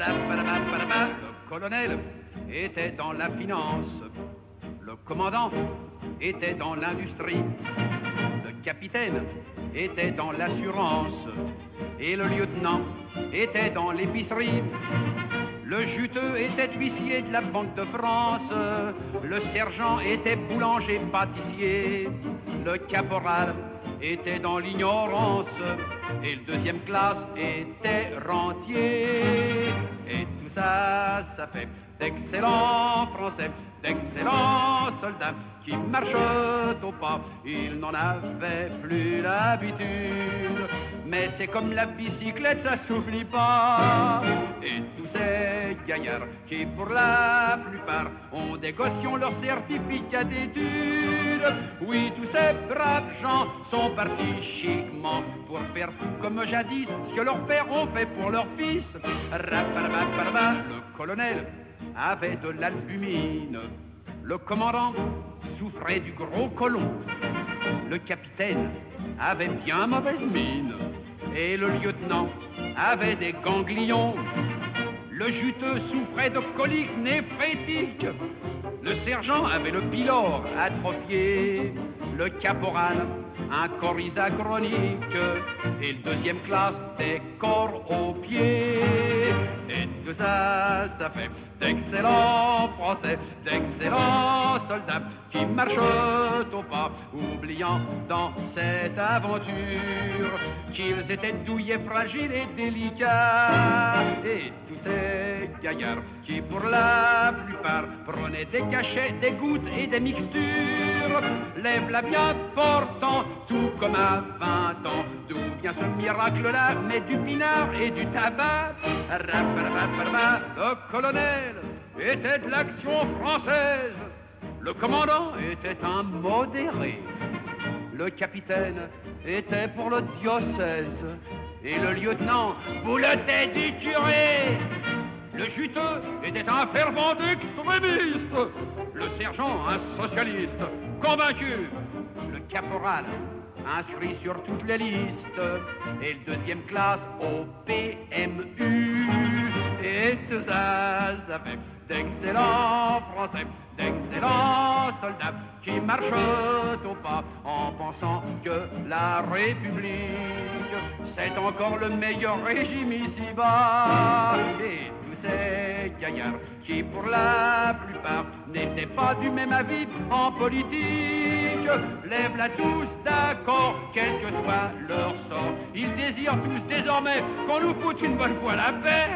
Le colonel était dans la finance, le commandant était dans l'industrie, le capitaine était dans l'assurance et le lieutenant était dans l'épicerie. Le juteux était huissier de la Banque de France, le sergent était boulanger-pâtissier, le caporal était dans l'ignorance et le deuxième classe était rentier. Et tout ça, ça fait d'excellents Français, d'excellents soldats qui marchent au pas. Ils n'en avaient plus l'habitude, mais c'est comme la bicyclette, ça s'oublie pas. Et tous ces gaillards qui pour la plupart ont des gossions leur certificat d'études. Oui, tous ces braves gens sont partis chiquement pour faire tout comme jadis ce que leurs pères ont fait pour leurs fils. Le colonel avait de l'albumine, le commandant souffrait du gros côlon, le capitaine avait bien mauvaise mine et le lieutenant avait des ganglions. Le juteux souffrait de coliques néphrétiques, le sergent avait le pylore atrophié, le caporal un corps chronique et le deuxième classe des corps aux pieds. Et tout ça, ça fait d'excellents Français, d'excellents soldats qui marchent au pas, oubliant dans cette aventure qu'ils étaient douillets, fragiles et délicats. Et tous ces gaillards qui pour la plupart prenaient des cachets, des gouttes et des mixtures, lève-la bien portant tout comme à 20 ans. D'où vient ce miracle-là? Mais du pinard et du tabac. Le colonel était de l'action française, le commandant était un modéré, le capitaine était pour le diocèse et le lieutenant boulettait du curé. Le juteux était un fervent extrémiste, le sergent un socialiste convaincu, le caporal inscrit sur toutes les listes et le deuxième classe au PMU. Et tout ça, ça fait d'excellents Français, d'excellents soldats qui marchent au pas en pensant que la République c'est encore le meilleur régime ici-bas. Et tous ces gaillards qui pour la plupart n'étaient pas du même avis en politique, lève-la tous d'accord, quel que soit leur sort. Ils désirent tous désormais qu'on nous foute une bonne fois la paix.